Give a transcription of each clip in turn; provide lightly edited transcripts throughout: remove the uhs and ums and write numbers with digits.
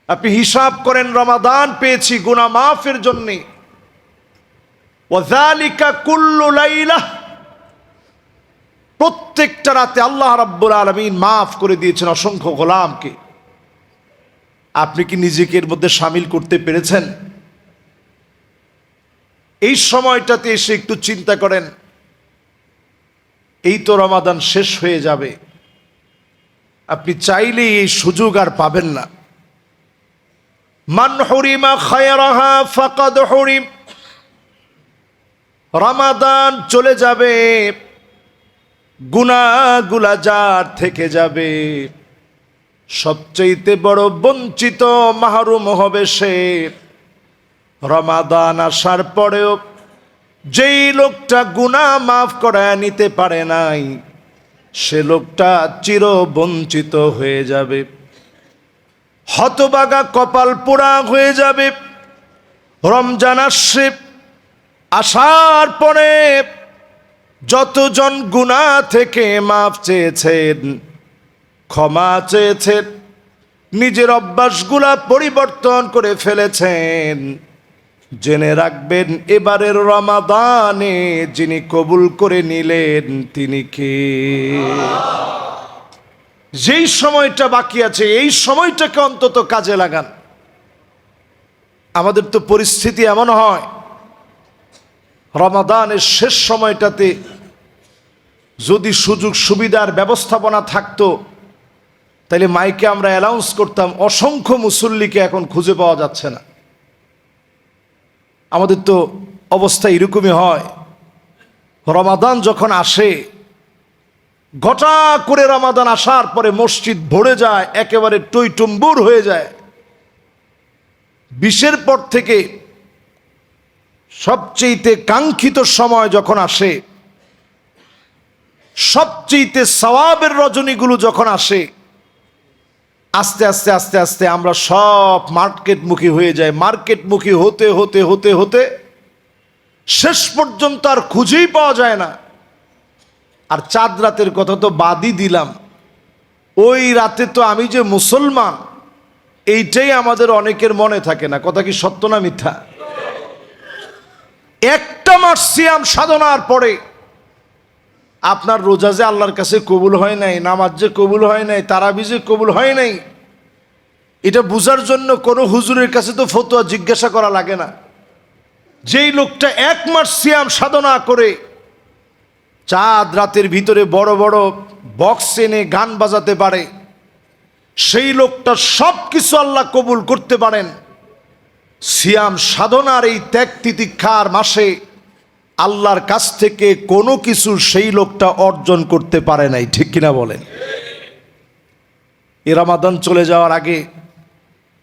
আপনি হিসাব করেন, রমাদান পেয়েছি গুনাহ মাফের জন্যে। ওয়াযালিকা কুল্লু লাইলা, প্রত্যেকটা রাতে আল্লাহ রাব্বুল আলামিন মাফ করে দিয়েছেন অসংখ্য গোলামকে। আপনি কি নিজেকে এর মধ্যে শামিল করতে পেরেছেন? এই সময়টাতে এসে একটু চিন্তা করেন, এই তো রমাদান শেষ হয়ে যাবে, আপনি চাইলেই এই সুযোগ আর পাবেন না। মান হুরিমা খায়রাহা ফাকাদ হুরিম, রমাদান চলে যাবে, গুনাহগুলা যার থেকে যাবে, সবচেয়ে বড় বঞ্চিত মাহরুম হবে সে। রমাদান আসার পরেও যেই লোকটা গুনাহ মাফ করায় নিতে পারে নাই, সে লোকটা চির বঞ্চিত হয়ে যাবে, হতবাগা কপাল পোড়া হয়ে যাবে। রমজান আসছে, আসার পরে যতজন গুনাহ থেকে মাফ চেয়েছেন, ক্ষমা চেয়েছেন, নিজের অভ্যাসগুলা পরিবর্তন করে ফেলেছেন, জেনে রাখবেন এবারের রমাদানে যিনি কবুল করে নিলেন তিনি কে। যেই সময়টা বাকি আছে এই সময়টাকে অন্তত কাজে লাগান। আমাদের তো পরিস্থিতি এমন হয়, রমাদানের শেষ সময়টাতে যদি সুযোগ সুবিধার ব্যবস্থাপনা থাকতো, তাহলে মাইকে আমরা অ্যানাউন্স করতাম, অসংখ্য মুসল্লিকে এখন খুঁজে পাওয়া যাচ্ছে না। আমাদের তো অবস্থা এরকমই হয়, রমাদান যখন আসে, ঘটা করে রমাদান আসার পরে মসজিদ ভরে যায়, একেবারে টইটুম্বুর হয়ে যায়। 20-এর পর থেকে সবচেয়ে কাঙ্ক্ষিত সময় যখন আসে, সবচেয়ে সওয়াবের রজনীগুলো যখন আসে, আস্তে আস্তে আস্তে আস্তে আমরা সব মার্কেটমুখী হয়ে যাই। মার্কেটমুখী হতে হতে হতে হতে শেষ পর্যন্ত আর খুঁজেই পাওয়া যায় না। আর চাঁদ রাতের কথা তো বাদই দিলাম, ওই রাতে তো আমি যে মুসলমান এইটাই আমাদের অনেকের মনে থাকে না। কথা কি সত্য না মিথ্যা? একটা মাস সিয়াম সাধনার পরে আপনার রোজা যে আল্লাহর কাছে কবুল হয় নাই, নামাজ যে কবুল হয় নাই, তারাবি যে কবুল হয় নাই, এটা বুঝার জন্য কোনো হুজুরের কাছে তো ফতোয়া জিজ্ঞাসা করা লাগে না। যেই লোকটা 1 মাস সিয়াম সাধনা করে চাঁদ রাতের ভিতরে বড় বড় বক্স এনে গান বাজাতে পারে, সেই লোকটা সব কিছু আল্লাহ কবুল করতে পারেন। সিয়াম সাধনার এই ত্যাগ তিতিক্ষার মাসে আল্লাহর কাছ থেকে কোনো কিছু সেই লোকটা অর্জন করতে পারে নাই। ঠিক কিনা বলেন? এই রমাদান চলে যাওয়ার আগে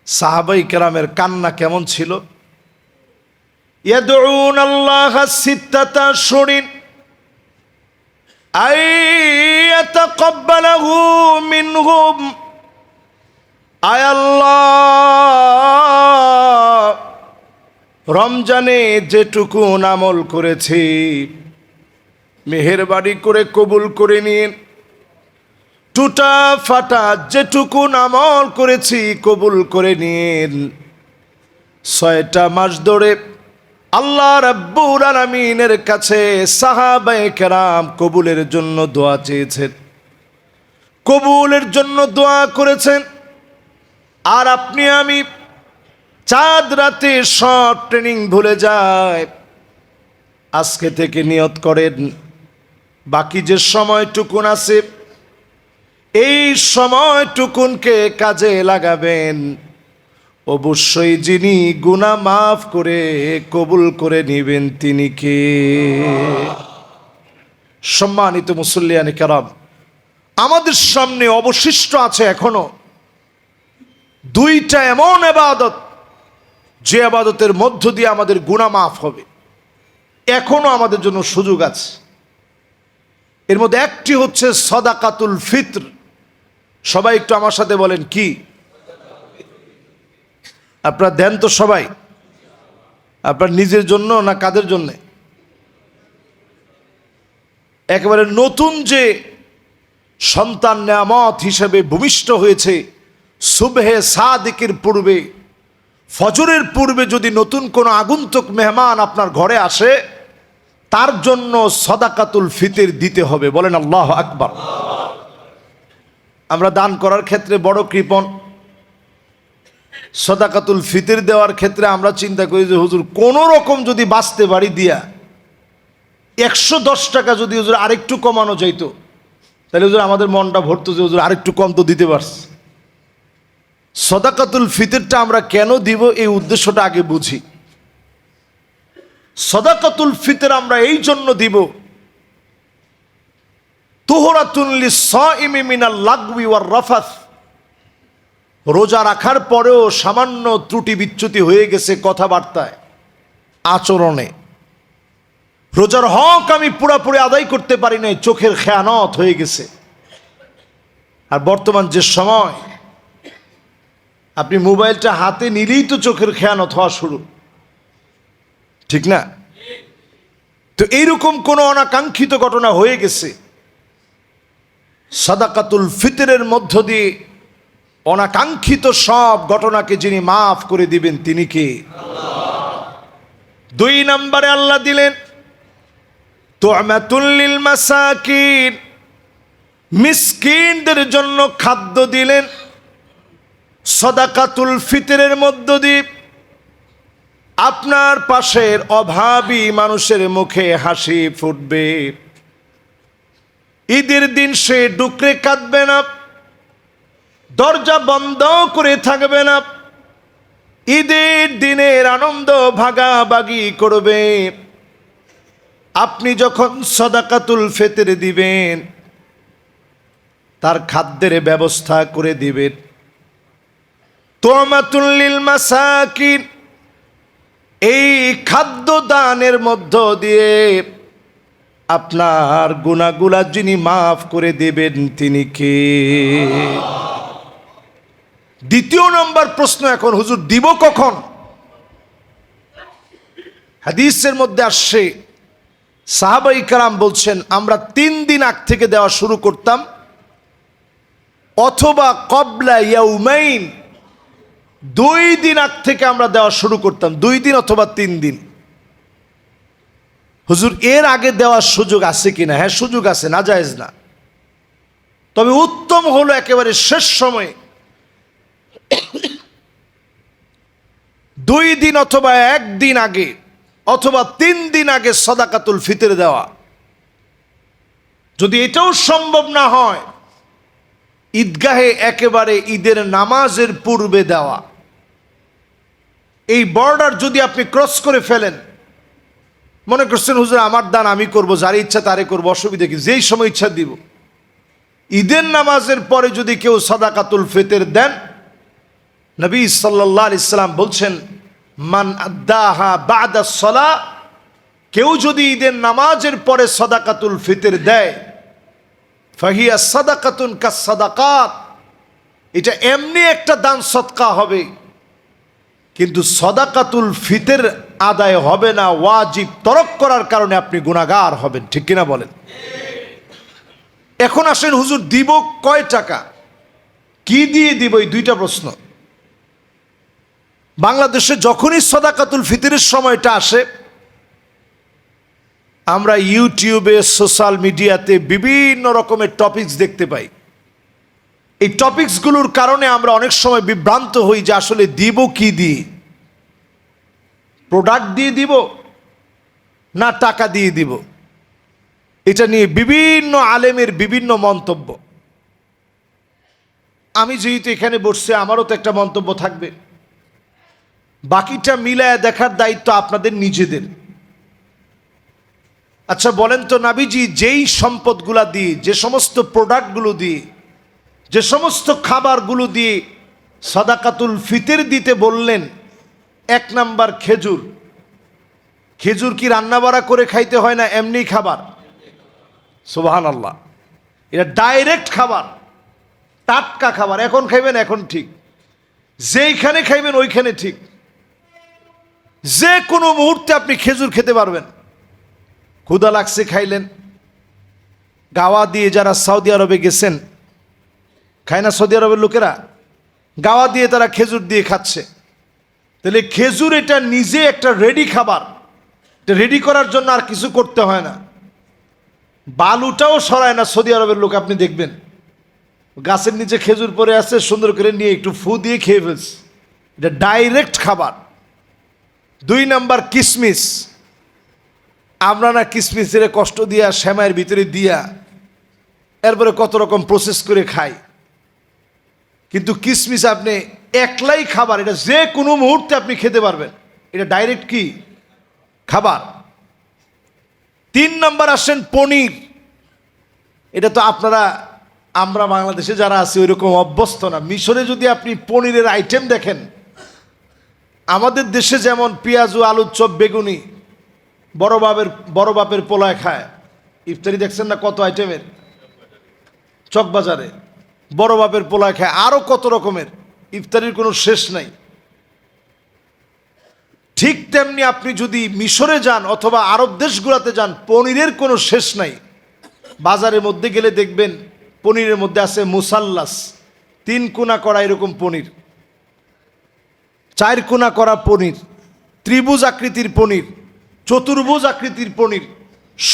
সাহাবাই কেরামের কান্না কেমন ছিল? ইয়াদউন আল্লাহ সিত্তাতা শুরিন আয়াতাকাব্বালাহু মিনহুম, আয় আল্লাহ, রমজানে যেটুকু আমল করেছি মেহেরবানি করে কবুল করে নিন। টুটা ফাটা যেটুকু আমল করেছি কবুল করে নিন। 6টা মাস ধরে আল্লাহ রাব্বুল আলামিনের কাছে সাহাবায়ে কেরাম কবুলের জন্য দোয়া চেয়েছেন, কবুলের জন্য দোয়া করেছেন। আর আপনি আমি চাঁদ রাতে সব ট্রেনিং ভুলে যায়। আজকে থেকে নিয়ত করেন, বাকি যে সময়টুকুন আছে এই সময়টুকুনকে কাজে লাগাবেন। অবশ্যই যিনি গুনাহ মাফ করে কবুল করে নেবেন তিনি কে? সম্মানিত মুসল্লিয়ানে কেরাম, আমাদের সামনে অবশিষ্ট আছে এখনো 2টা এমন ইবাদত, যে ইবাদতের মধ্য দিয়ে আমাদের গুনাহ মাফ হবে। এখনো আমাদের জন্য সুযোগ আছে। এর মধ্যে একটি হচ্ছে সাদাকাতুল ফিত্র। সবাই একটু আমার সাথে বলেন কি? আপনারা দেন তো সবাই? আপনার নিজের জন্য না কাদের জন্য? একেবারে নতুন যে সন্তান নেয়ামত হিসেবে ভূমিষ্ঠ হয়েছে সুবহে সাদিকের পূর্বে, ফজরের পূর্বে যদি নতুন কোনো আগন্তুক মেহমান আপনার ঘরে আসে, তার জন্য সাদাকাতুল ফিতর দিতে হবে। বলেন আল্লাহু আকবার। আমরা দান করার ক্ষেত্রে বড় কৃপণ। সাদাকাতুল ফিতর দেওয়ার ক্ষেত্রে আমরা চিন্তা করি যে হুজুর কোনো রকম যদি বাঁচতে পারি দিয়া 110 টাকা যদি হুজুর আরেকটু কমানো যাইতো, তাহলে হুজুর আমাদের মনটা ভরতো যে হুজুর আরেকটু কম তো দিতে পারছি। সাদাকাতুল ফিতরটা আমরা কেন দিব, এই উদ্দেশ্যটা আগে বুঝি। সাদাকাতুল ফিতর আমরা এই জন্য দিব, তুহরাতুন লিস-সাইমি মিনাল লাগবি ওয়ার রাফাস। রোজা রাখার পরেও সামান্য ত্রুটি বিচ্যুতি হয়ে গেছে কথাবার্তায়, আচরণে, রোজার হক আমি পুরোপুরি আদায় করতে পারি নাই, চোখের খেয়ানত হয়ে গেছে। আর বর্তমান যে সময়, আপনি মোবাইলটা হাতে নিলেই তো চোখের খেয়ানত হওয়া শুরু, ঠিক না? তো এইরকম কোন অনাকাঙ্ক্ষিত ঘটনা হয়ে গেছে, সাদাকাতুল ফিতরের মধ্য দিয়ে অনাকাঙ্ক্ষিত সব ঘটনাকে যিনি মাফ করে দিবেন তিনি কে? আল্লাহ। 2 নম্বরে আল্লাহ দিলেন তু'মাতুল লিল মাসাকিন, মিসকিনদের জন্য খাদ্য দিলেন। সাদাকাতুল ফিতরের মধ্য দিয়ে আপনার পাশের অভাবী মানুষের মুখে হাসি ফুটবে। ঈদের দিন সে ডুকরে কাঁদবে না, দরজা বন্ধ করে থাকবে না, ঈদের দিনের আনন্দ ভাগাভাগি করবে। আপনি যখন সাদাকাতুল ফিতর দিবেন, তার খাদ্যের ব্যবস্থা করে দিবেন। তু'মাতুল লিল মাসাকিন, এই খাদ্য দানের মধ্য দিয়ে আপনার গুনাহগুলো যিনি মাফ করে দেবেন তিনি কে? দ্বিতীয় নম্বর প্রশ্ন এখন, হুজুর দিব কখন? হাদিসের মধ্যে আসছে, সাহাবায়ে কেরাম বলছেন আমরা 3 দিন আগ থেকে দেওয়া শুরু করতাম, অথবা ক্বাবলা ইয়াউমাইন, 2 দিন আগ থেকে আমরা দেওয়া শুরু করতাম, 2 দিন অথবা 3 দিন। হুজুর এর আগে দেওয়ার সুযোগ আছে কিনা? হ্যাঁ, সুযোগ আছে, না জায়েজ না। তবে উত্তম হলো একেবারে শেষ সময়ে 2 দিন অথবা 1 দিন আগে অথবা 3 দিন আগে সাদাকাতুল ফিতর দেওয়া। যদি এটাও সম্ভব না হয়, ঈদগাহে একেবারে ঈদের নামাজের পূর্বে দেওয়া। এই বর্ডার যদি আপনি ক্রস করে ফেলেন, মনে করছেন হুজুর আমার দান আমি করব, যার ইচ্ছা তারে করবো, অসুবিধা কি? যেই সময় ইচ্ছা দিব। ঈদের নামাজের পরে যদি কেউ সাদাকাতুল ফিতর দেন, নবী সাল্লাল্লাহু আলাইহি সাল্লাম বলছেন মান আদ্দাহা বা'দা সালাহ, কেউ যদি ঈদের নামাজের পরে সাদাকাতুল ফিতর দেয়, ফাহিয়া সাদাকাতুন কাস সাদাকাত, এটা এমনি একটা দান সদকা হবে, কিন্তু সাদাকাতুল ফিতর আদায় হবে না, ওয়াজিব তরক করার কারণে আপনি গুনাহগার হবেন। ঠিক কিনা বলেন? এখন আসেন হুজুর দিব কয় টাকা, কি দিয়ে দিব? এই 2টা প্রশ্ন। বাংলাদেশে যখনই সাদাকাতুল ফিতরের সময়টা আসে, আমরা ইউটিউবে, সোশ্যাল মিডিয়াতে বিভিন্ন রকমের টপিকস দেখতে পাই। এই টপিকসগুলোর কারণে আমরা অনেক সময় বিভ্রান্ত হই যে আসলে দিব কি দিয়ে, প্রোডাক্ট দিয়ে দিব না টাকা দিয়ে দিব। এটা নিয়ে বিভিন্ন আলেমের বিভিন্ন মন্তব্য। আমি যেহেতু এখানে বসছি, আমারও তো একটা মন্তব্য থাকবে, বাকিটা মিলায় দেখার দায়িত্ব আপনাদের নিজেদের। আচ্ছা বলেন তো নবীজি যেই সম্পদগুলা দিয়ে, যে সমস্ত প্রোডাক্টগুলো দিয়ে, যে সমস্ত খাবারগুলো দিয়ে সাদাকাতুল ফিতর দিতে বললেন, 1 নাম্বার খেজুর। খেজুর কি রান্না বাড়া করে খাইতে হয় না এমনি খাবার? সুবহানাল্লাহ, এটা ডাইরেক্ট খাবার, টাটকা খাবার। এখন খাইবেন এখন ঠিক, যেইখানে খাইবেন ওইখানে ঠিক, যে কোনো মুহূর্তে আপনি খেজুর খেতে পারবেন। ক্ষুধা লাগছে খাইলেন। গাওয়া দিয়ে যারা সৌদি আরবে গেছেন, খায় না সৌদি আরবের লোকেরা? গাওয়া দিয়ে তারা খেজুর দিয়ে খাচ্ছে। তাহলে খেজুর এটা নিজে একটা রেডি খাবার, এটা রেডি করার জন্য আর কিছু করতে হয় না। বালুটাও সরায় না সৌদি আরবের লোক, আপনি দেখবেন গাছের নিচে খেজুর পড়ে আছে, সুন্দর করে নিয়ে একটু ফু দিয়ে খেয়ে ফেলছে, এটা ডাইরেক্ট খাবার। 2 নাম্বার কিশমিশ, আমরা না কিশমিশের কষ্ট দিয়া শ্যামাইয়ের ভিতরে দিয়া এরপরে কত রকম প্রসেস করে খাই, কিন্তু কিশমিশ আপনি একলাই খাবার, এটা যে কোনো মুহূর্তে আপনি খেতে পারবেন, এটা ডাইরেক্ট কি খাবার। 3 নাম্বার আসেন পনির। এটা তো আমরা বাংলাদেশে যারা আছি ওই রকম অভ্যস্ত না। মিশরে যদি আপনি পনিরের আইটেম দেখেন, আমাদের দেশে যেমন পেঁয়াজু, আলুর চপ, বেগুনি, বড় বাপের পোলায় খায়, ইফতারি দেখছেন না কত আইটেমের, চকবাজারে বড় বাপের পোলায় খায়, আরো কত রকমের, ইফতারির কোনো শেষ নাই। ঠিক তেমনি আপনি যদি মিশরে যান অথবা আরব দেশগুলোতে যান, পনিরের কোনো শেষ নাই। বাজারের মধ্যে গেলে দেখবেন পনিরের মধ্যে আছে মুসাল্লাস, 3 কোনা করা এরকম পনির, 4 কোনা করা পনির, ত্রিভুজ আকৃতির পনির, চতুর্ভুজ আকৃতির পনির,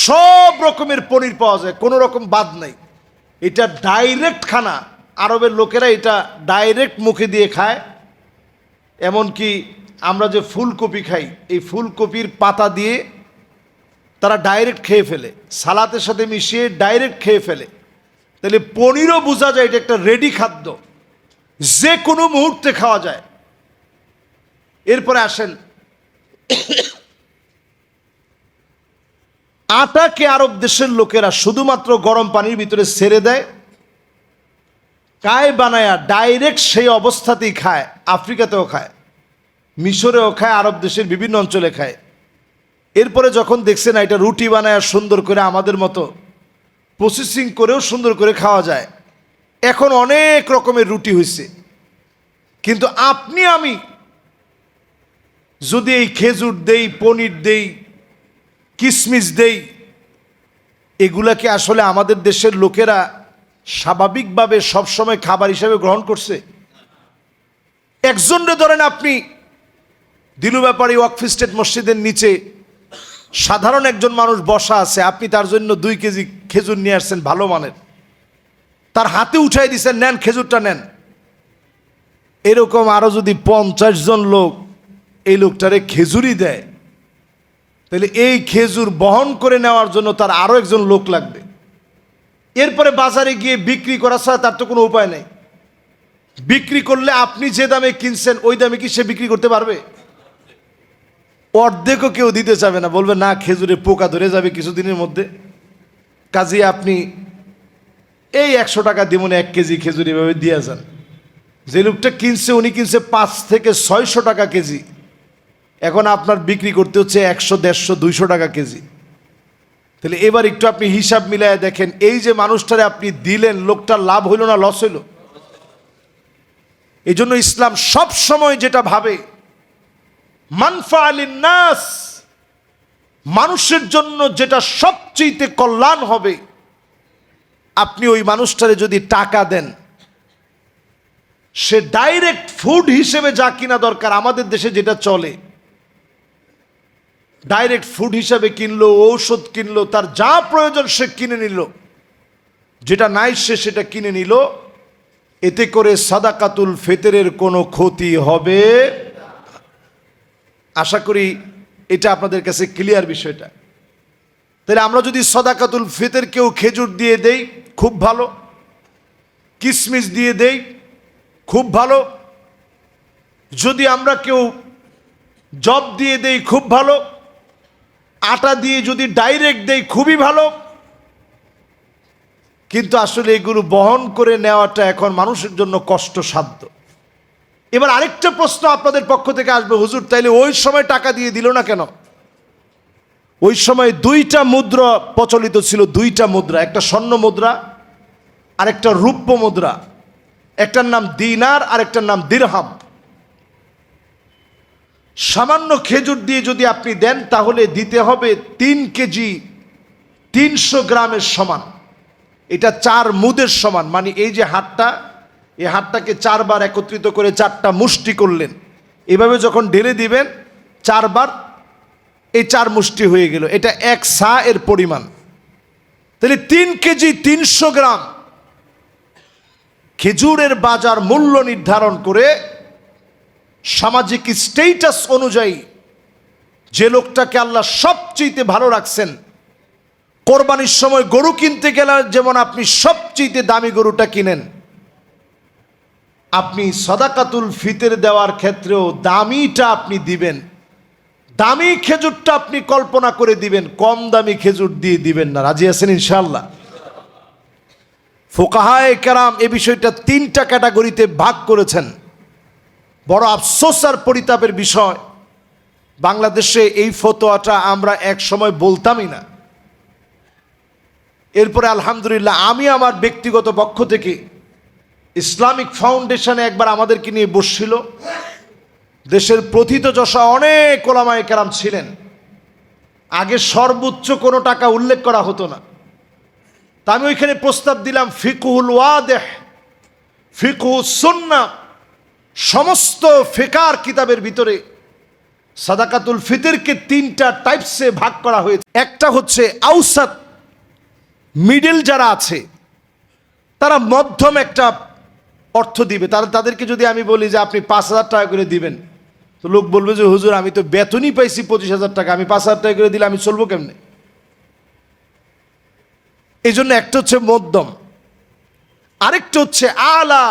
সব রকমের পনির পাওয়া যায়, কোনো রকম বাদ নাই। এটা ডাইরেক্ট খানা, আরবের লোকেরা এটা ডাইরেক্ট মুখে দিয়ে খায়। এমনকি আমরা যে ফুলকপি খাই, এই ফুলকপির পাতা দিয়ে তারা ডাইরেক্ট খেয়ে ফেলে, সালাতের সাথে মিশিয়ে ডাইরেক্ট খেয়ে ফেলে। তাহলে পনিরও বোঝা যায় এটা একটা রেডি খাদ্য, যে কোনো মুহূর্তে খাওয়া যায়। এরপরে আসেন আটাকে আরব দেশের লোকেরা শুধুমাত্র গরম পানির ভিতরে ছেড়ে দেয়, কায় বানায়া ডাইরেক্ট সেই অবস্থাতেই খায়। আফ্রিকাতেও খায়, মিশরেও খায়, আরব দেশের বিভিন্ন অঞ্চলে খায়। এরপরে যখন দেখছে না এটা রুটি বানায়া সুন্দর করে আমাদের মতো প্রসেসিং করেও সুন্দর করে খাওয়া যায়, এখন অনেক রকমের রুটি হয়েছে। কিন্তু আপনি আমি যদি এই খেজুর দেই, পনির দেই, কিশমিশ দেই, এগুলাকে আসলে আমাদের দেশের লোকেরা স্বাভাবিকভাবে সবসময় খাবার হিসেবে গ্রহণ করছে? একজনরে ধরেন আপনি দিলু ব্যাপারী ওয়াকফ স্টেট মসজিদের নিচে সাধারণ একজন মানুষ বসা আছে, আপনি তার জন্য 2 কেজি খেজুর নিয়ে আসছেন ভালো মানের, তার হাতে উঠাই দিচ্ছেন, নেন খেজুরটা নেন। এরকম আরো যদি 50 জন লোক এই লোকটারে খেজুরই দেয়, তাহলে এই খেজুর বহন করে নেওয়ার জন্য তার আরো একজন লোক লাগবে। এরপরে বাজারে গিয়ে বিক্রি করা ছাড়া তার তো কোনো উপায় নেই। বিক্রি করলে আপনি যে দামে কিনছেন ওই দামে কি সে বিক্রি করতে পারবে? অর্ধেকও কেউ দিতে চাবে না, বলবে না খেজুরে পোকা ধরে যাবে কিছুদিনের মধ্যে। কাজে আপনি এই 100 টাকা দিব না 1 কেজি খেজুর এভাবে দিয়ে যান। যে লোকটা কিনছে উনি কিনছে 5 থেকে 600 টাকা কেজি, এখন আপনার বিক্রি করতে হচ্ছে 100, 150, 200 টাকা কেজি। তাহলে এবার একটু আপনি হিসাব মিলায় দেখেন, এই যে মানুষটারে আপনি দিলেন, লোকটার লাভ হইল না লস হইল? এই জন্য ইসলাম সব সময় যেটা ভাবে মানফা লিন-নাস, মানুষের জন্য যেটা সবচেয়ে কল্যাণ হবে, আপনি ওই মানুষটারে যদি টাকা দেন, সে ডাইরেক্ট ফুড হিসেবে যা কিনা দরকার, আমাদের দেশে যেটা চলে ডাইরেক্ট ফুড হিসাবে কিনলো, ঔষধ কিনলো, তার যা প্রয়োজন সে কিনে নিল, যেটা নাই সে সেটা কিনে নিল। এতে করে সাদাকাতুল ফিতরের কোনো ক্ষতি হবে। আশা করি এটা আপনাদের কাছে ক্লিয়ার বিষয়টা। তাহলে আমরা যদি সাদাকাতুল ফিতর কেউ খেজুর দিয়ে দেই খুব ভালো, কিশমিশ দিয়ে দেই খুব ভালো, যদি আমরা কেউ জব দিয়ে দেই খুব ভালো, আটা দিয়ে যদি ডাইরেক্ট দেই খুবই ভালো। কিন্তু আসলে এগুলো বহন করে নেওয়াটা এখন মানুষের জন্য কষ্টসাধ্য। এবার আরেকটা প্রশ্ন আপনাদের পক্ষ থেকে আসবে, হুজুর তাইলে ওই সময় টাকা দিয়ে দিল না কেন? ওই সময় 2টা মুদ্রা প্রচলিত ছিল, 2টা মুদ্রা, একটা স্বর্ণ মুদ্রা আর একটা রূপ্য মুদ্রা, একটার নাম দিনার আর একটার নাম দিরহাম। সামান্য খেজুর দিয়ে যদি আপনি দেন তাহলে দিতে হবে 3 কেজি 300 গ্রামের সমান, এটা 4 মুদের সমান। মানে এই যে হাতটা, এই হাতটাকে 4 বার একত্রিত করে 4টা মুষ্টি করলেন। এভাবে যখন ঢেলে দিবেন 4 বার, এই 4 মুষ্টি হয়ে গেল। এটা 1 সা এর পরিমাণ। তাহলে 3 কেজি 300 গ্রাম খেজুরের বাজার মূল্য নির্ধারণ করে সামাজিক স্ট্যাটাস অনুযায়ী যে লোকটাকে আল্লাহ সবচেয়ে ভালো রাখছেন, কোরবানির সময় গরু কিনতে গেলে যেমন আপনি সবচেয়ে দামি গরুটা কিনেন, আপনি সাদাকাতুল ফিতর দেওয়ার ক্ষেত্রেও দামিটা আপনি দিবেন। দামি খেজুরটা আপনি কল্পনা করে দিবেন, কম দামি খেজুর দিয়ে দিবেন না। রাজি আছেন ইনশাআল্লাহ? ফুকাহায়ে কেরাম এই বিষয়টা 3টা ক্যাটাগরিতে ভাগ করেছেন। বড় আফসোস আর পরিতাপের বিষয়, বাংলাদেশে এই ফতোয়াটা আমরা এক সময় বলতামই না। এরপরে আলহামদুলিল্লাহ আমি আমার ব্যক্তিগত পক্ষ থেকে ইসলামিক ফাউন্ডেশনে একবার আমাদেরকে নিয়ে বসছিল। দেশের প্রথিতযশা অনেক ওলামায়ে কেরাম ছিলেন। আগে সর্বোচ্চ কোনো টাকা উল্লেখ করা হতো না। তা আমি ওইখানে প্রস্তাব দিলাম ফিকহুল ওয়াদেহ, ফিকহুস সুন্নাহ, সমস্ত ফিকার কিতাবের ভিতরে সাদাকাতুল ফিতরকে 3টা টাইপসে ভাগ করা হয়েছে। একটা হচ্ছে আউসাত, মিডল যারা আছে তারা মধ্যম একটা অর্থ দিবে। তাদেরকে যদি আমি বলি যে আপনি 5,000 টাকা করে দিবেন, তো লোক বলবে যে হুজুর আমি তো বেতনই পাইছি 25,000 টাকা, আমি 5,000 টাকা করে দিলে আমি চলবো কেমনে? এই জন্য একটা হচ্ছে মধ্যম, আরেকটা হচ্ছে আলা,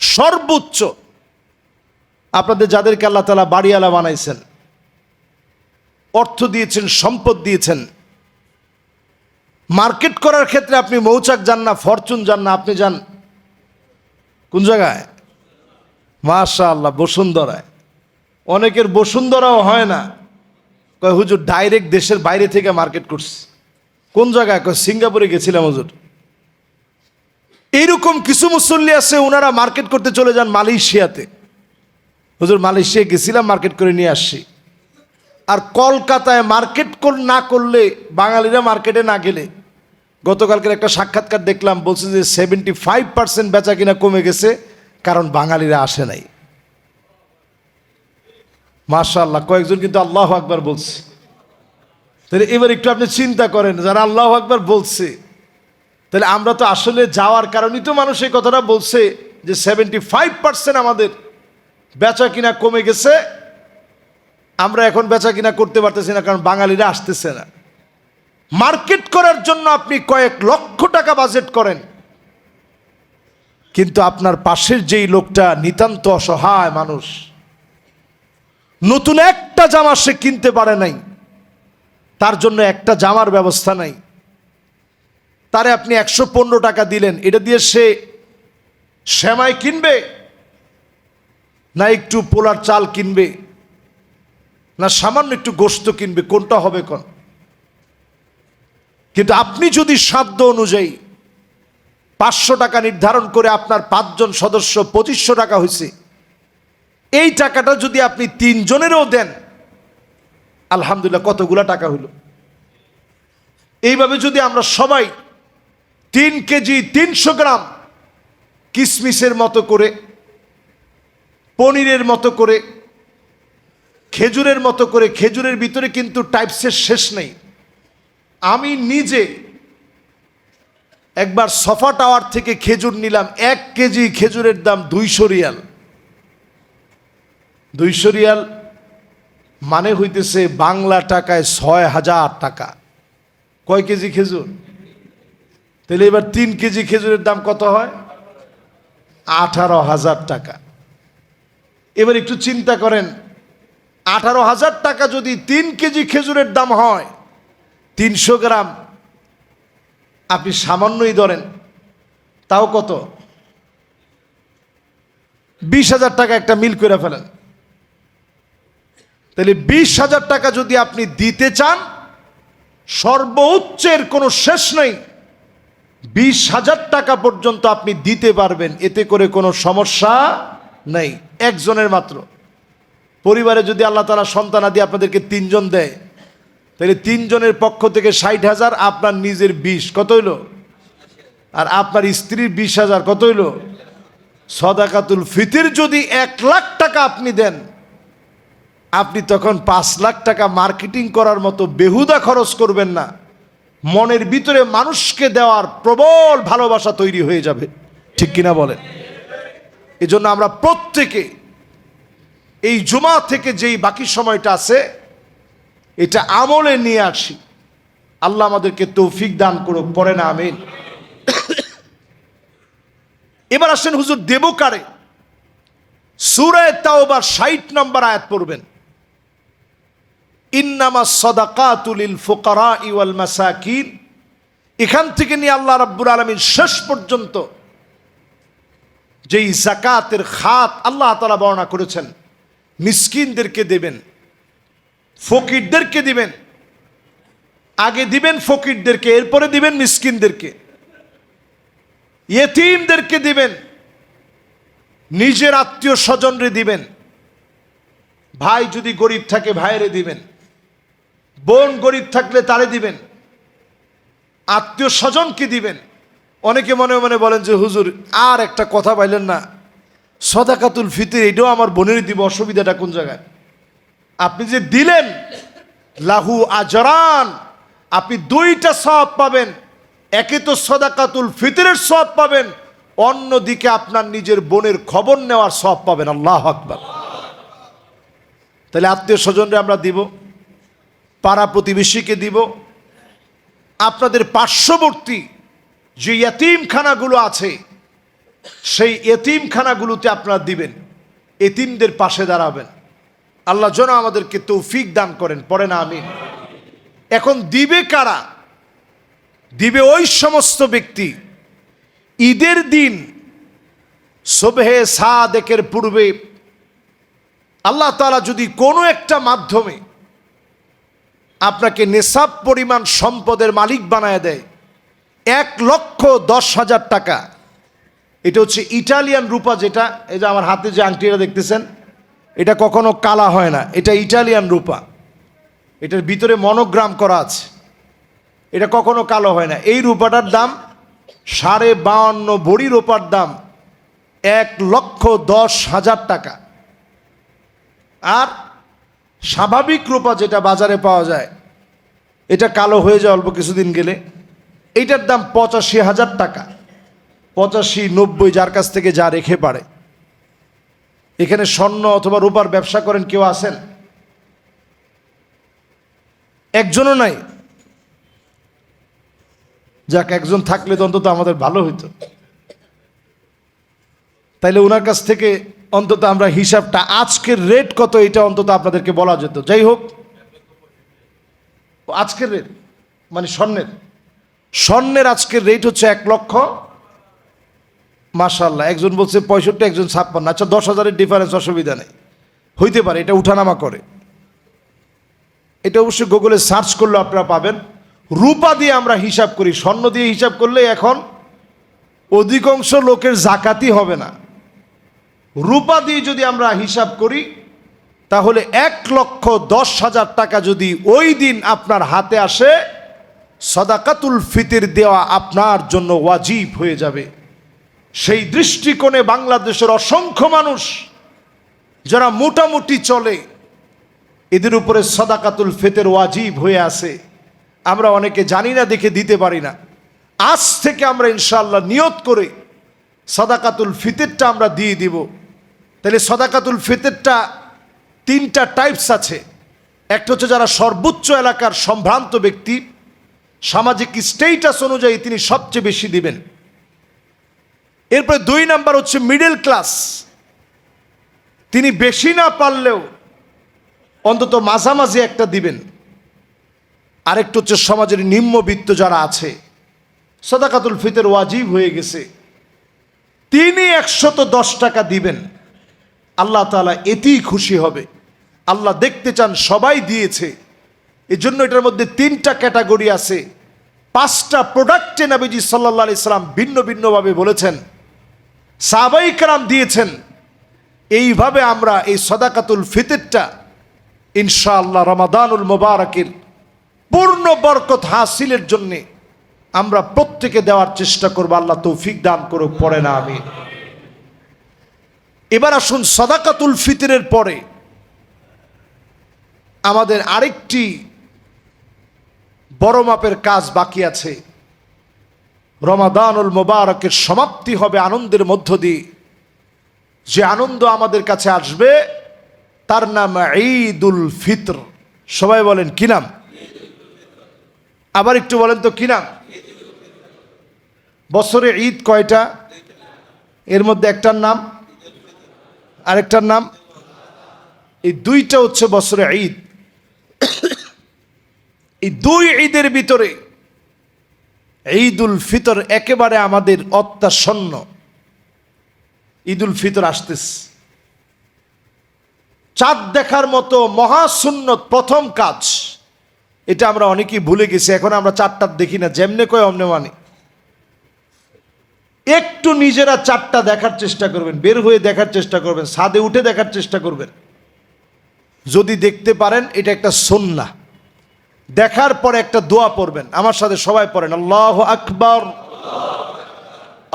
সর্বোচ্চ। আপনাদের যাদেরকে আল্লাহ তাআলা বাড়িওয়ালা বানাইছেন, অর্থ দিয়েছেন, সম্পদ দিয়েছেন, মার্কেট করার ক্ষেত্রে আপনি মৌচাক যান না, ফরচুন যান না, আপনি যান কোন জায়গায়? মাশাআল্লাহ, বসুন্ধরায়। অনেকের বসুন্ধরাও হয় না, কয় হুজুর ডাইরেক্ট দেশের বাইরে থেকে মার্কেট করছি। কোন জায়গায়? কয় সিঙ্গাপুরে গেছিলাম হুজুর। এইরকম কিছু মুসল্লি আছে, ওনারা মার্কেট করতে চলে যান মালয়েশিয়াতে। হুজুর মালয়েশিয়ায় গেছিলাম, মার্কেট করে নিয়ে আসছি। আর কলকাতায় মার্কেট না করলে, বাঙালিরা মার্কেটে না গেলে, গতকালকের একটা সাক্ষাৎকার দেখলাম, বলছে যে 75% বেচা কিনা কমে গেছে, কারণ বাঙালিরা আসে নাই। মাশাআল্লাহ, কয়েকজন কিন্তু আল্লাহু আকবার বলছে। তাহলে এবার একটু আপনি চিন্তা করেন, যারা আল্লাহু আকবার বলছে, তাহলে আমরা তো আসলে যাওয়ার কারণেই তো মানুষ এই কথাটা বলছে যে 75% আমাদের বেচা কিনা কমে গেছে। আমরা এখন বেচা কিনা করতে পারতেছি না, কারণ বাঙালিরা আসতেছে না। মার্কেট করার জন্য আপনি কয়েক লক্ষ টাকা বাজেট করেন, কিন্তু আপনার পাশের যেই লোকটা নিতান্ত অসহায় মানুষ, নতুন একটা জামা সে কিনতে পারে নাই, তার জন্য একটা জামার ব্যবস্থা নাই, তারে আপনি 115 টাকা দিলেন। এটা দিয়ে সে সেমাই কিনবে, না একটু পোলার চাল কিনবে, না সামান্য একটু গোশত কিনবে? কোনটা হবে কোন? কিন্তু আপনি যদি সাধ্য অনুযায়ী 500 টাকা নির্ধারণ করে আপনার 5 জন সদস্য 2500 টাকা হয়েছে, এই টাকাটা যদি আপনি 3 জনেরও দেন, আলহামদুলিল্লাহ কতগুলা টাকা হলো। এইভাবে যদি আমরা সবাই 3 কেজি 300 গ্রাম কিশমিশের মতো করে, পনিরের মতো করে, খেজুরের মতো করে, খেজুরের ভিতরে কিন্তু টাইপসের শেষ নেই। আমি নিজে একবার সফা টাওয়ার থেকে খেজুর নিলাম, 1 কেজি খেজুরের দাম 200 রিয়াল। 200 রিয়াল মানে হইতেছে বাংলা টাকায় 6,000 টাকা। কয় কেজি খেজুর? তাহলে এবার 3 কেজি খেজুরের দাম কত হয়? 18,000 টাকা। এবার একটু চিন্তা করেন, 18,000 টাকা যদি 3 কেজি খেজুরের দাম হয়, 300 গ্রাম আপনি সামান্যই ধরেন, তাও কত? 20,000 টাকা একটা মিল করে ফেলেন। তাহলে 20,000 টাকা যদি আপনি দিতে চান, সর্বোচ্চের কোনো শেষ নেই, 20,000 টাকা পর্যন্ত আপনি দিতে পারবেন, এতে করে কোনো সমস্যা নেই। একজনের মাত্র পরিবারে যদি আল্লাহ তাআলা সন্তানাদি আপনাদেরকে 3 জন দেয়, তাহলে 3 জনের পক্ষ থেকে 60,000, আপনার নিজের 20, কত হইল? আর আপনার স্ত্রীর 20,000, কত হইল? সাদাকাতুল ফিতর যদি 1,00,000 টাকা আপনি দেন, আপনি তখন 5 লাখ টাকা মার্কেটিং করার মতো বেহুদা খরচ করবেন না। মনের ভিতরে মানুষকে দেওয়ার প্রবল ভালোবাসা তৈরি হয়ে যাবে, ঠিক কিনা বলেন? এই জন্য আমরা প্রত্যেকে এই জুমা থেকে যেই বাকি সময়টা আছে এটা আমলে নিয়ে আসি। আল্লাহ আমাদেরকে তৌফিক দান করুক, পড়ে না আমিন। এবার আসেন হুজুর দেব কারে? সূরা তাওবার 60 নম্বর আয়াত পড়বেন। ইন্নামাস সাদাকাতু লিল ফুকারাই ওয়াল মাসাকিন। এখান থেকে নিয়ে আল্লাহ রাব্বুল আলামিন শেষ পর্যন্ত যেই যাকাতের খাত আল্লাহ তাআলা বর্ণনা করেছেন, মিসকিনদেরকে দেবেন, ফকিরদেরকে দিবেন। আগে দিবেন ফকিরদেরকে, এরপরে দিবেন মিসকিনদেরকে, ইয়েতিমদেরকে দিবেন, নিজের আত্মীয় স্বজনরে দিবেন। ভাই যদি গরিব থাকে ভাইরে দিবেন, বোন গরিব থাকলে তারে দিবেন, আত্মীয় স্বজনকে দিবেন। অনেকে মনে মনে বলেন যে হুজুর আর একটা কথা পাইলেন না, সাদাকাতুল ফিতর এটাও আমার বোনের দিব, অসুবিধাটা কোন জায়গায়? আপনি যে দিলেন লাহু আজরান, আপনি 2টা সওয়াব পাবেন। একে তো সাদাকাতুল ফিতরের সওয়াব পাবেন, অন্যদিকে আপনার নিজের বোনের খবর নেওয়ার সওয়াব পাবেন। আল্লাহু আকবার। তাহলে আত্মীয় স্বজনরে আমরা দিব, পাড়া প্রতিবেশীকে দিব, আপনাদের পার্শ্ববর্তী যে ইয়েতিমখানাগুলো আছে সেই ইয়েতিমখানাগুলোতে আপনারা দিবেন, এতিমদের পাশে দাঁড়াবেন। আল্লাহ যেন আমাদেরকে তৌফিক দান করেন, পড়ে না আমিন। এখন দিবে কারা? দিবে ওই সমস্ত ব্যক্তি ঈদের দিন সুবহে সাদেকের পূর্বে আল্লাহ তাআলা যদি কোনো একটা মাধ্যমে আপনাকে নেশাব পরিমাণ সম্পদের মালিক বানায় দেয়, 1,10,000 টাকা। এটা হচ্ছে ইটালিয়ান রূপা, যেটা এই যে আমার হাতে যে আংটিটা দেখতেছেন এটা কখনো কালা হয় না, এটা ইটালিয়ান রূপা, এটার ভিতরে মনোগ্রাম করা আছে, এটা কখনো কালো হয় না। এই রূপাটার দাম 52.5 ভরি, রূপার দাম 1,10,000 টাকা। আর স্বাভাবিক রূপা যেটা বাজারে পাওয়া যায়, এটা কালো হয়ে যায় অল্প কিছুদিন গেলে, এইটার দাম 85,000 টাকা। 85, 90 যার কাছ থেকে যা রেখে পারে। এখানে স্বর্ণ অথবা রূপার ব্যবসা করেন কেউ আছেন? একজনও নাই। যাক, একজন থাকলে তো অন্তত আমাদের ভালো হইতো। তাইলে ওনার কাছ থেকে অন্তত আমরা হিসাবটা, আজকের রেট কত এটা অন্তত আপনাদেরকে বলা যেত। যাই হোক, আজকের রেট মানে স্বর্ণের আজকের রেট হচ্ছে 1,00,000। মাশাআল্লাহ, একজন বলছে 65, একজন 56। আচ্ছা, 10,000-এর ডিফারেন্স, অসুবিধা নেই, হইতে পারে, এটা উঠানামা করে। এটা অবশ্যই গুগলে সার্চ করলে আপনারা পাবেন। রূপা দিয়ে আমরা হিসাব করি, স্বর্ণ দিয়ে হিসাব করলে এখন অধিকাংশ লোকের জাকাতই হবে না। রূপা দিয়ে যদি আমরা হিসাব করি তাহলে 1,10,000 টাকা যদি ওই দিন আপনার হাতে আসে, সাদাকাতুল ফিতর দেওয়া আপনার জন্য ওয়াজিব হয়ে যাবে। সেই দৃষ্টিকোণে বাংলাদেশের অসংখ্য মানুষ যারা মোটামুটি চলে, এদের উপরে সাদাকাতুল ফিতর ওয়াজিব হয়ে আছে। আমরা অনেকে জানি না দেখে দিতে পারি না। আজ থেকে আমরা ইনশাআল্লাহ নিয়ত করে সাদাকাতুল ফিতরটা আমরা দিয়ে দিব। তাহলে সাদাকাতুল ফিতরটা 3টা টাইপস আছে। একটা হচ্ছে যারা সর্বোচ্চ এলাকার সম্ভ্রান্ত ব্যক্তি, সামাজিক স্টেটাস অনুযায়ী তিনি সবচেয়ে বেশি দিবেন। এরপরে 2 নাম্বার হচ্ছে মিডল ক্লাস, তিনি বেশি না পারলেও অন্তত মাঝামাঝি একটা দিবেন। আরেকটা হচ্ছে সমাজের নিম্নবিত্ত যারা আছে, সাদাকাতুল ফিতর ওয়াজিব হয়ে গেছে, তিনি 110 টাকা দিবেন। আল্লাহ তাআলা এতেই খুশি হবে। আল্লাহ দেখতে চান সবাই দিয়েছে। এই জন্য এটার মধ্যে 3টা ক্যাটাগরি আছে। 5টা প্রোডাক্টে নবীজি সাল্লাল্লাহু আলাইহি সাল্লাম ভিন্ন ভিন্নভাবে বলেছেন, সাহাবায়ে কেরাম দিয়েছেন। এইভাবে আমরা এই সাদাকাতুল ফিতরটা ইনশাআল্লাহ রমাদানুল মুবারকের পূর্ণ বরকত হাসিলের জন্য আমরা প্রত্যেকে দেওয়ার চেষ্টা করব। আল্লাহ তৌফিক দান করুক, পড়ে না আমিন। এবার আসুন, সাদাকাতুল ফিতরের পরে আমাদের আরেকটি বড় মাপের কাজ বাকি আছে। রমাদানুল মুবারকের সমাপ্তি হবে আনন্দের মধ্য দিয়ে। যে আনন্দ আমাদের কাছে আসবে তার নাম ঈদুল ফিতর। সবাই বলেন কি নাম? আবার একটু বলেন তো কি নাম? বছরে ঈদ কয়টা? এর মধ্যে একটার নাম, আরেকটার নাম, এই দুইটা হচ্ছে বছরে ঈদ। এই দুই ঈদের ভিতরে ঈদুল ফিতর একেবারে আমাদের অত্যাসন্ন। ঈদুল ফিতর আসতেছে। চাঁদ দেখার মতো মহা সুন্নত প্রথম কাজ, এটা আমরা অনেকেই ভুলে গেছি। এখন আমরা চাঁদটা দেখি না, যেমনে কয় অমনে মানে। একটু নিজেরা চাঁদটা দেখার চেষ্টা করবেন, বের হয়ে দেখার চেষ্টা করবেন, ছাদে উঠে দেখার চেষ্টা করবেন। যদি দেখতে পারেন এটা একটা সুন্নাহ। দেখার পরে একটা দোয়া পড়বেন, আমার সাথে সবাই পড়েন, আল্লাহু আকবার,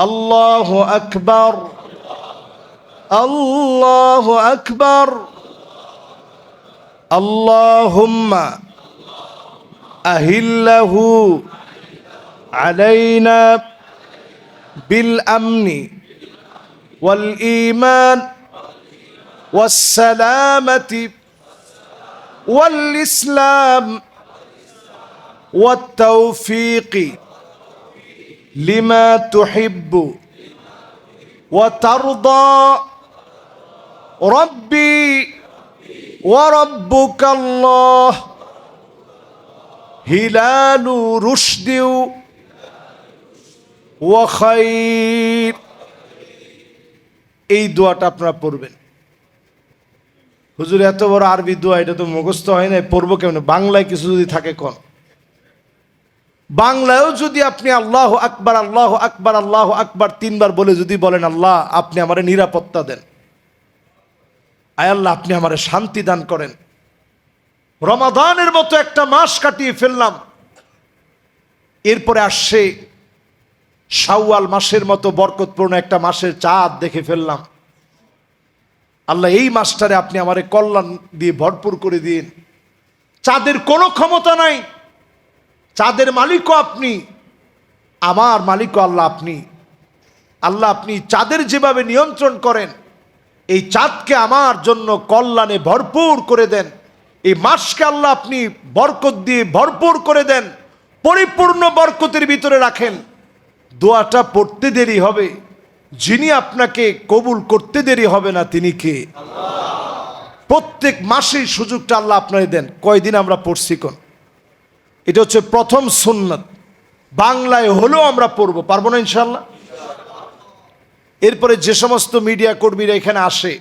আল্লাহু আকবার, আল্লাহু আকবার, আল্লাহুম্মা আহিল্লাহু আলাইনা বিল আমনি ওয়াল ঈমান ওয়াস সালামাতি ওয়াল ইসলাম ওয়াত তাওফীকি লিমা তুহিব্বু ওয়া তারদা রব্বি ওয়া রাব্বুকাল্লাহ হিলালু রুশদিউ ওয়া খায়র। এই দোয়াটা আপনারা পড়বেন। হুজুর এত বড় আরবি দোয়া, এটা তো মুখস্থ হয় না, পড়বো কেমন? বাংলায় কিছু যদি থাকে কোন, বাংলায়ও যদি আপনি আল্লাহু আকবার, আল্লাহু আকবার, আল্লাহু আকবার তিনবার বলে যদি বলেন, আল্লাহ আপনি আমারে নিরাপত্তা দেন, আয় আল্লাহ আপনি আমারে শান্তি দান করেন। রমাদানের মতো একটা মাস কাটিয়ে ফেললাম, এরপরে আসছে শাওয়াল মাসের মতো বরকতপূর্ণ একটা মাসের চাঁদ দেখে ফেললাম। আল্লাহ এই মাসটারে আপনি আমারে কল্যাণ দিয়ে ভরপুর করে দিন। চাঁদের কোনো ক্ষমতা নাই, চাঁদের মালিকও আপনি, আমার মালিকও আল্লাহ আপনি। আল্লাহ আপনি চাঁদের যেভাবে নিয়ন্ত্রণ করেন, এই চাঁদকে আমার জন্য কল্যাণে ভরপুর করে দেন। এই মাসকে আল্লাহ আপনি বরকত দিয়ে ভরপুর করে দেন, পরিপূর্ণ বরকতের ভিতরে রাখেন। দোয়াটা পড়তে দেরি হবে, যিনি আপনাকে কবুল করতে দেরি হবে না তিনি কে? প্রত্যেক মাসেই সুযোগটা আল্লাহ আপনাকে দেন। কয়দিন আমরা পড়ছি কোন? এটা হচ্ছে প্রথম সুন্নাত। বাংলায় হলেও আমরা পড়বো, পারবো না ইনশাল্লাহ? এরপরে যে সমস্ত মিডিয়া কর্মীরা এখানে আসে,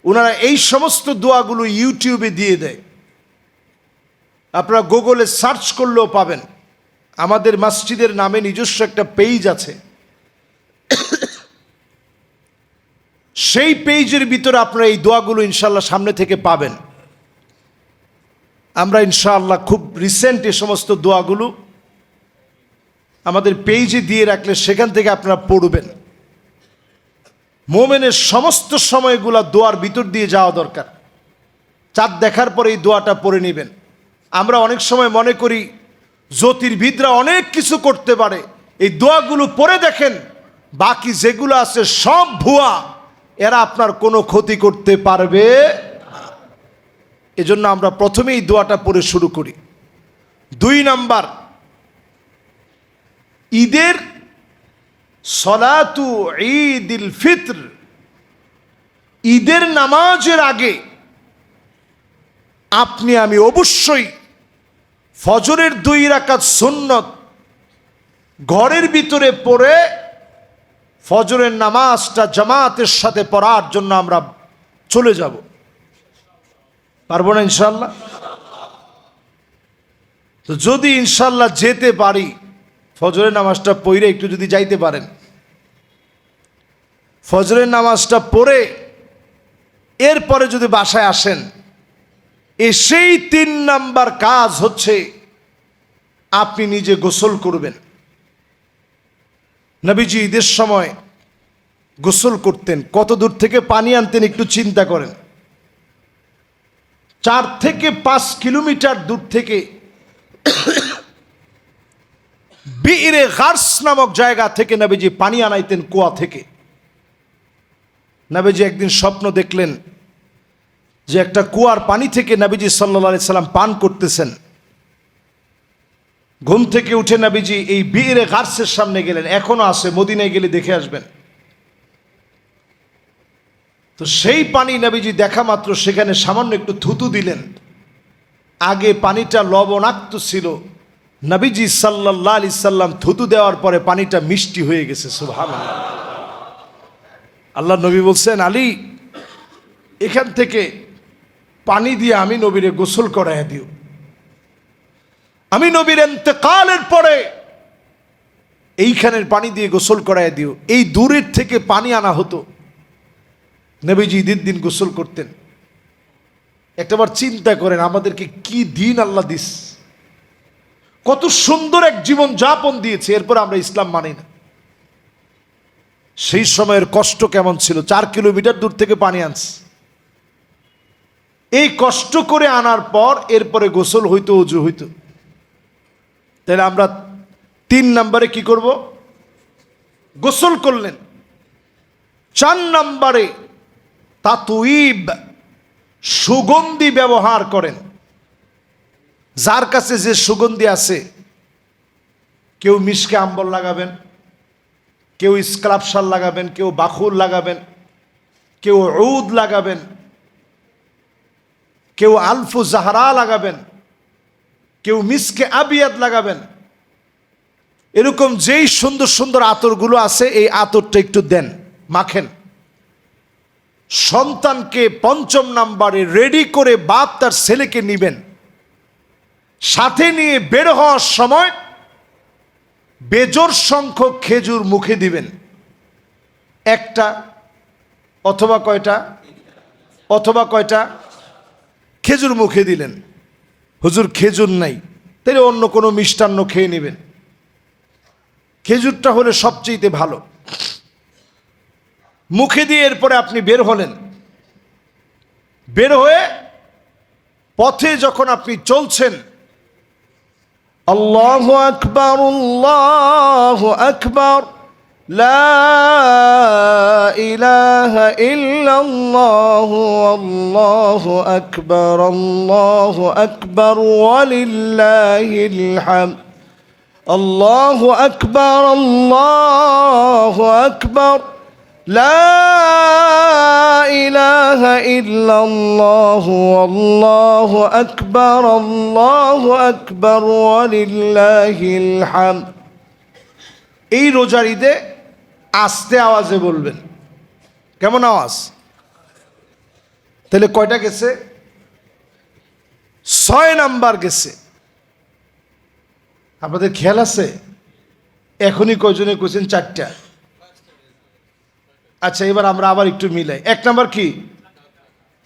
ওনারা এই সমস্ত দোয়াগুলো ইউটিউবে দিয়ে দেয়। আপনারা গুগলে সার্চ করলেও পাবেন। আমাদের মসজিদের নামে নিজস্ব একটা পেজ আছে, সেই পেজের ভিতরে আপনারা এই দোয়াগুলো ইনশাল্লাহ সামনে থেকে পাবেন। আমরা ইনশাআল্লাহ খুব রিসেন্ট এই সমস্ত দোয়াগুলো আমাদের পেজে দিয়ে রাখলে সেখান থেকে আপনারা পড়বেন। মোমেনের সমস্ত সময়গুলো দোয়ার ভিতর দিয়ে যাওয়া দরকার। চাঁদ দেখার পরে এই দোয়াটা পড়ে নেবেন। আমরা অনেক সময় মনে করি জ্যোতির্বিদরা অনেক কিছু করতে পারে, এই দোয়াগুলো পড়ে দেখেন, বাকি যেগুলো আছে সব ভুয়া, এরা আপনার কোনো ক্ষতি করতে পারবে না। এজন্য আমরা প্রথমে এই দোয়াটা পড়ে শুরু করি। 2 নাম্বার, ঈদের সলাতু ঈদুল ফিতর, ঈদের নামাজের আগে আপনি আমি অবশ্যই ফজরের 2 রাকাত সুন্নত ঘরের ভিতরে পড়ে ফজরের নামাজটা জামাতের সাথে পড়ার জন্য আমরা চলে যাব। পারবো না ইনশাল্লাহ? তো যদি ইনশাল্লাহ যেতে পারি, ফজরের নামাজটা পড়ে একটু যদি যাইতে পারেন, ফজরের নামাজটা পড়ে এরপরে যদি বাসায় আসেন, সেই 3 নাম্বার কাজ হচ্ছে আপনি নিজে গোসল করবেন। নবীজি ঈদের সময় গোসল করতেন, কত দূর থেকে পানি আনতেন একটু চিন্তা করেন। 4 থেকে 5 কিলোমিটার দূর থেকে বিরে গার্স নামক জায়গা থেকে নবীজি পানি আনাইতেন, কুয়া থেকে। নবীজি একদিন স্বপ্ন দেখলেন যে একটা কুয়ার পানি থেকে নবীজি সাল্লাল্লাহু আলাইহি সাল্লাম পান করতেছেন। ঘুম থেকে উঠে নবীজি এই বিরে গার্সের সামনে গেলেন, এখনো আছে, মদিনায় গেলে দেখে আসবেন। তো সেই পানি নবীজি দেখা মাত্র সেখানে সামান্য একটু থুতু দিলেন। আগে পানিটা লবণাক্ত ছিল, নবীজি সাল্লাল্লাহু আলাইহি সাল্লাম থুতু দেওয়ার পরে পানিটা মিষ্টি হয়ে গেছে। সুবহানাল্লাহ। আল্লাহ নবী বলছেন, আলী, এখান থেকে পানি দিয়ে আমি নবীরে গোসল করাইয়া দিও। আমি নবীর ইন্তেকালের পরে এইখানের পানি দিয়ে গোসল করাইয়া দিও। এই দূরের থেকে পানি আনা হতো, নবীজি ঈদের দিন গোসল করতেন। একটাবার চিন্তা করেন, আমাদেরকে কি দিন আল্লাহ দিস, কত সুন্দর এক জীবন যাপন দিয়েছে, এরপর আমরা ইসলাম মানি না। সেই সময়ের কষ্ট কেমন ছিল, 4 কিলোমিটার দূর থেকে পানি আনছে। এই কষ্ট করে আনার পর এরপরে গোসল হইতো, ওযু হইতো। তাহলে আমরা 3 নম্বরে কি করব? গোসল করলেন। 4 নম্বরে তাতউইব, সুগন্ধি ব্যবহার করেন। যার কাছে যে সুগন্ধি আছে, কেউ মিশকে আম্বর লাগাবেন, কেউ স্ক্রাবসার লাগাবেন, কেউ বাখুর লাগাবেন, কেউ উদ লাগাবেন, কেউ আলফু জাহরা লাগাবেন, কেউ মিশকে আবিয়াদ লাগাবেন। এরকম যেই সুন্দর সুন্দর আতরগুলো আছে, এই আতরটা একটু দেন, মাখেন। সন্তানকে 5ম নাম্বারে রেডি করে বাপ তার ছেলেকে নিবেন, সাথে নিয়ে বের হওয়ার সময় বেজোর সংখ্যক খেজুর মুখে দিবেন। 1টা অথবা কয়টা, অথবা কয়টা খেজুর মুখে দিলেন। হুজুর খেজুর নাই, তাহলে অন্য কোনো মিষ্টান্ন খেয়ে নেবেন। খেজুরটা হলে সবচেয়ে ভালো। মুখে দিয়ে এরপরে আপনি বের হলেন। বের হয়ে পথে যখন আপনি চলছেন, আল্লাহু আকবার, আল্লাহু আকবার, লা ইলাহা ইল্লাল্লাহু, আল্লাহু আকবার, আল্লাহু আকবার, ওয়ালিল্লাহিল হামদ, আল্লাহু আকবার, আল্লাহু আকবার, লা ইলাহা ইল্লাল্লাহু, আল্লাহু আকবার, আল্লাহু আকবার, ওয়ালিল্লাহিল হামদ। এই রোজার ঈদে আস্তে আওয়াজে বলবেন। কেমন আওয়াজ? তাহলে কয়টা গেছে? 6 নাম্বার গেছে। আপনাদের খেয়াল আছে? এখনই কয়জনে কইছেন? 4টা। আচ্ছা, এবার আমরা আবার একটু মিলাই। 1 নাম্বার কি?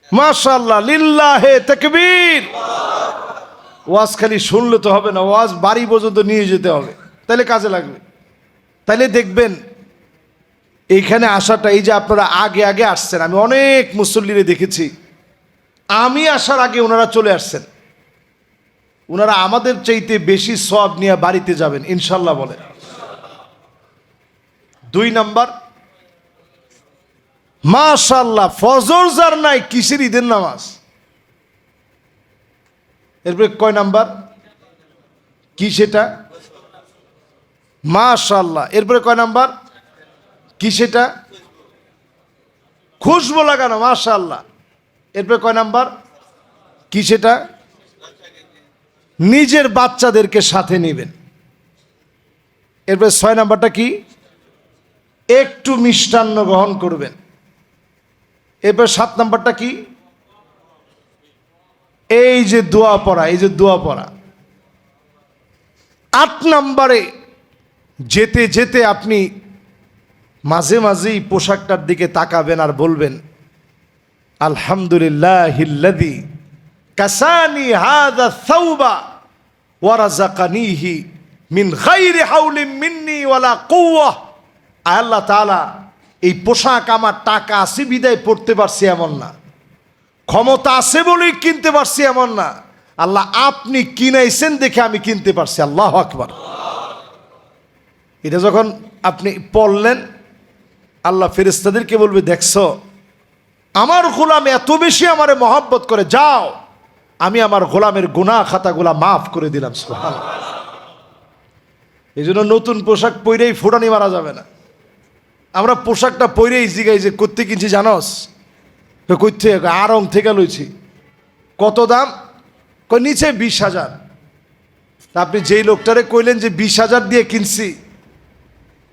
মাশাআল্লাহ, লিল্লাহে তাকবীর। ওয়াজ খালি শুনলে তো হবে না, ওয়াজ বাড়ি পর্যন্ত নিয়ে যেতে হবে, তাহলে কাজে লাগবে। তাহলে দেখবেন এইখানে আসাটা, এই যে আপনারা আগে আগে আসছেন, আমি অনেক মুসল্লিরে দেখেছি, আমি আসার আগে ওনারা চলে আসছেন। ওনারা আমাদের চাইতে বেশি সওয়াব নিয়ে বাড়িতে যাবেন ইনশাল্লাহ বলে। 2 নাম্বার, মাশাআল্লাহ, ফজর যার নাই, কিসের ঈদের নামাজ? এরপরে কয় নাম্বার? কি সেটা? মাশাআল্লাহ। এরপরে কয় নাম্বার? কি সেটা? খুশবু লাগানো, মাশাআল্লাহ। এরপরে কয় নাম্বার? কি সেটা? নিজের বাচ্চাদেরকে সাথে নেবেন। এরপরে 6 নাম্বারটা কি? একটু মিষ্টান্ন গ্রহণ করবেন। এরপর 7 নাম্বারটা কি? এই যে দোয়া পড়া, এই যে দোয়া পড়া। 8 নাম্বারে যেতে যেতে আপনি মাঝে মাঝেই পোশাকটার দিকে তাকাবেন আর বলবেন, আলহামদুলিল্লাহিল্লাযী কাসানি হাযা সাওবা ওয়া রাযাকানিহি মিন গায়রি হাওলিন মিন্নি ওয়ালা কুওয়াহ। আল্লাহ তাআলা এই পোশাক আমার টাকা আছে বিদায় পড়তে পারছি এমন না, ক্ষমতা আছে বলেই কিনতে পারছি এমন না, আল্লাহ আপনি কিনাইছেন দেখে আমি কিনতে পারছি। আল্লাহু আকবার। এটা যখন আপনি পড়লেন, আল্লাহ ফেরেশতাদেরকে বলবে, দেখছো আমার গোলাম এত বেশি আমারে মহব্বত করে, যাও আমি আমার গোলামের গুনাহ খাতাগুলা মাফ করে দিলাম। সুবহানাল্লাহ। এই জন্য নতুন পোশাক পরেই ফুটানি মারা যাবে না। আমরা পোশাকটা পরেই জিগাই যে করতে কিনছি জানোস, কইতে আরং থেকে লইছি। কত দাম? কই নিচে 20,000। আপনি যেই লোকটারে কইলেন যে 20,000 দিয়ে কিনছি,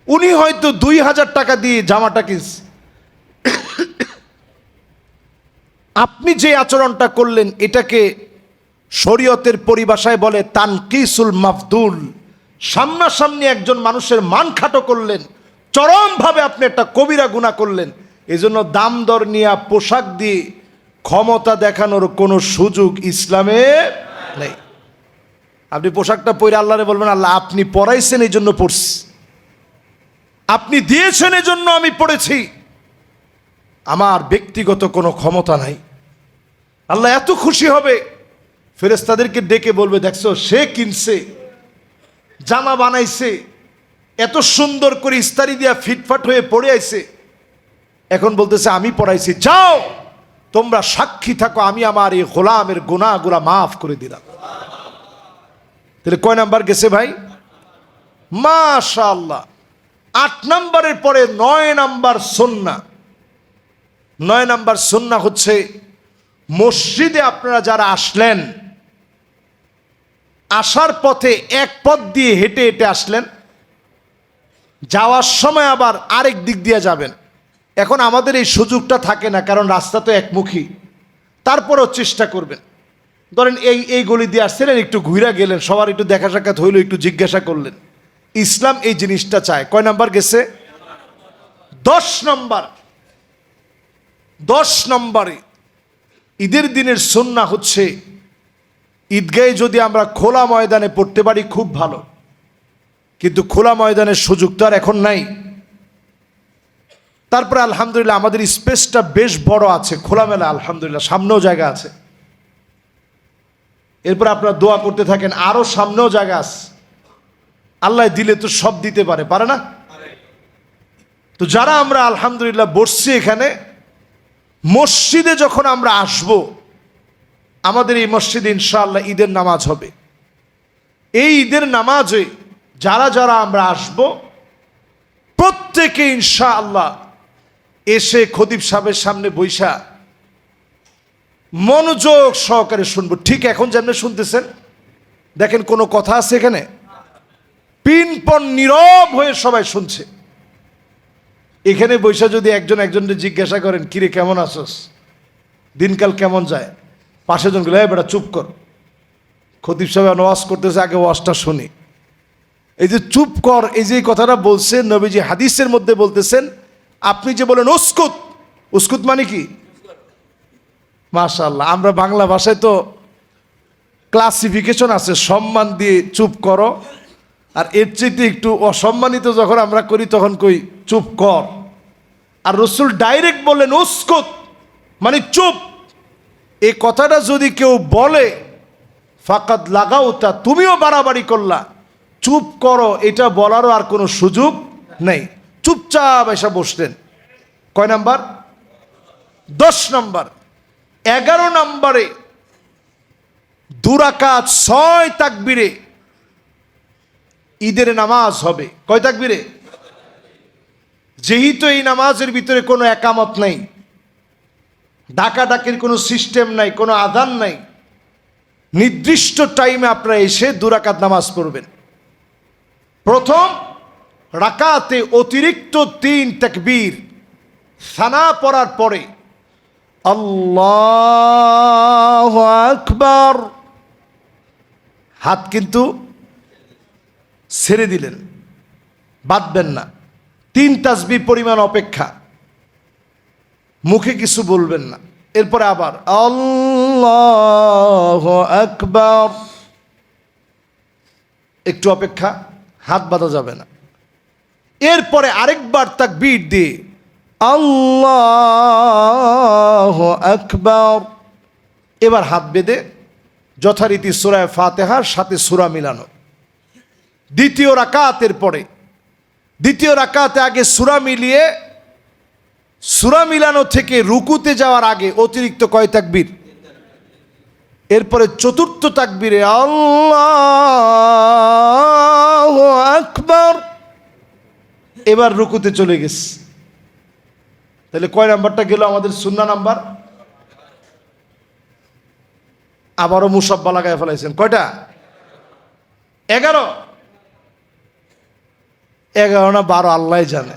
উনি হয়তো 2,000 টাকা দিয়ে জামাটা কিনছে। আপনি যে আচরণটা করলেন এটাকে শরীয়তের পরিভাষায় বলে তানকিসুল মাফদুল। সামনাসামনি একজন মানুষের মান খাটো করলেন, চরমভাবে আপনি একটা কবিরা গুনাহ করলেন। এজন্য দাম দর নিয়ে পোশাক দিয়ে ক্ষমতা দেখানোর কোনো সুযোগ ইসলামে নেই। আপনি পোশাকটা পরে আল্লাহরে বলবেন, আল্লাহ আপনি পরাইছেন এই জন্য পড়ছি, আপনি দিয়েছেন এই জন্য আমি পড়েছি, আমার ব্যক্তিগত কোনো ক্ষমতা নাই। আল্লাহ এত খুশি হবে, ফেরেশতাদেরকে ডেকে বলবে, দেখছো সে কিনছে, জামা বানাইছে, এত সুন্দর করে ইস্তারি দিয়া ফিটফাট হয়ে পড়ে আইছে, এখন বলতেছে আমি পড়াইছি, যাও তোমরা সাক্ষী থাকো আমি আমার এই গোলামের গুনাহগুলা মাফ করে দিলাম। তাহলে কয় নাম্বার গেছে ভাই? মাশাআল্লাহ। 8 নাম্বারের পরে 9 নাম্বার সুন্নাহ। 9 নাম্বার সুন্নাহ হচ্ছে, মসজিদে আপনারা যারা আসলেন, আসার পথে এক পথ দিয়ে হেঁটে হেঁটে আসলেন, যাওয়ার সময় আবার আরেক দিক দিয়ে যাবেন। এখন আমাদের এই সুযোগটা থাকে না, কারণ রাস্তা তো একমুখী। তারপরেও চেষ্টা করবেন, ধরেন এই গলি দিয়ে আসছিলেন, একটু ঘুরে গেলেন, সবার একটু দেখা সাক্ষাৎ হইল, একটু জিজ্ঞাসা করলেন। ইসলাম এই জিনিসটা চায়। কয় নাম্বার গেছে? 10 নাম্বার। 10 নম্বরে ঈদের দিনের সুন্নাহ হচ্ছে, ঈদগাহে যদি আমরা খোলা ময়দানে পড়তে পারি খুব ভালো, কিন্তু খোলা ময়দানের সুযোগ তো আর এখন নাই। তারপরে আলহামদুলিল্লাহ আমাদের স্পেসটা বেশ বড় আছে, খোলামেলা, আলহামদুলিল্লাহ সামনেও জায়গা আছে। এরপর আপনারা দোয়া করতে থাকেন, আরো সামনেও জায়গা আছে। আল্লাহ দিলে তো সব দিতে পারে, পারে না? তো যারা আমরা আলহামদুলিল্লাহ বসছি এখানে, মসজিদে যখন আমরা আসব, আমাদের এই মসজিদে ইনশাআল্লাহ ঈদের নামাজ হবে। এই ঈদের নামাজে যারা যারা আমরা আসব, প্রত্যেকে ইনশাআল্লাহ এসে খতিব সাহেবের সামনে বৈশা মনোযোগ সহকারে শুনবো। ঠিক এখন যেমন শুনতেছেন, দেখেন কোনো কথা আছে এখানে? পিনপন নীরব হয়ে সবাই শুনছে। এখানে বৈশা যদি একজন একজনকে জিজ্ঞাসা করেন, কিরে কেমন আছোস, দিনকাল কেমন যায়, পাশে জন গেলে বেটা চুপ কর, খতিব সাহেব ওয়াজ করতেছে, আগে ওয়াজটা শুনি। এই যে চুপ কর, এই যে কথাটা বলছেন নবীজি হাদিসের মধ্যে বলতেছেন, আপনি যে বলেন উস্কুত, উস্কুত মানে কি? মাশাআল্লাহ, আমরা বাংলা ভাষায় তো ক্লাসিফিকেশন আছে, সম্মান দিয়ে চুপ করো, আর এর চেয়ে একটু অসম্মানিত যখন আমরা করি তখন কই চুপ কর। আর রাসূল ডাইরেক্ট বললেন উস্কুত মানে চুপ। এই কথাটা যদি কেউ বলে, ফাকাদ লাগাউতা, তুমিও বাড়াবাড়ি করলা, চুপ করো এটা বলারও আর কোনো সুযোগ নেই। চুপচাপ এসে বসলেন। কয় নাম্বার? 10 নাম্বার। 11 নম্বরে 2 রাকাত 6 তাকবীরে ঈদের নামাজ হবে। কয় তাকবীরে? যেহেতু এই নামাজের ভিতরে কোনো একামত নাই, ডাকাডাকির কোনো সিস্টেম নাই, কোনো আযান নাই, নির্দিষ্ট টাইমে আপনারা এসে 2 রাকাত নামাজ পড়বেন। প্রথম রাকাতে অতিরিক্ত 3 তাকবীর সানা পড়ার পরে আল্লাহু আকবার, হাত কিন্তু ছেড়ে দিলেন, বাঁধবেন না। 3 তাসবিহ পরিমাণ অপেক্ষা, মুখে কিছু বলবেন না। এরপরে আবার আল্লাহু আকবার, একটু অপেক্ষা, হাত বাঁধা যাবে না। এরপরে আরেকবার তাকবীর দিয়ে আল্লাহু আকবার, এবার হাত বেঁধে যথারীতি সূরা ফাতিহার সাথে সূরা মিলানো। দ্বিতীয় রাকাতের পরে, দ্বিতীয় রাকাতে আগে সূরা মিলিয়ে, সূরা মিলানো থেকে রুকুতে যাওয়ার আগে অতিরিক্ত কয় তাকবীর? এরপরে চতুর্থ তাকবীরে আল্লাহু আকবার, এবার রুকুতে চলে গেছে। তাহলে কয় নাম্বারটা গেল আমাদের সুন্নাহ নাম্বার? আবারও মুসাব্বা লাগায় ফেলাইছেন। কয়টা? 11। 11 না 12 আল্লাহ জানে।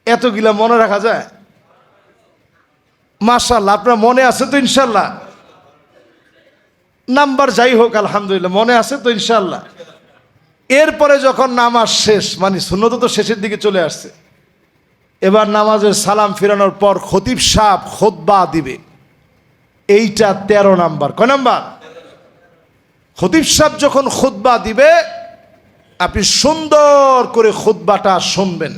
এতগুলা মনে রাখা যায়? মাশাআল্লাহ, আপনার মনে আছে তো ইনশাল্লাহ? নাম্বার যাই হোক আলহামদুলিল্লাহ, মনে আছে তো ইনশাল্লাহ। এরপরে যখন নামাজ শেষ, মানে সুন্নত তো শেষের দিকে চলে আসছে, এবার নামাজের সালাম ফিরানোর পর খতিব সাহেব খুতবা দিবে। এইটা 13 নাম্বার। কয় নাম্বার? খতিব সাহেব যখন খুতবা দিবে, আপনি সুন্দর করে খুতবাটা শুনবেন।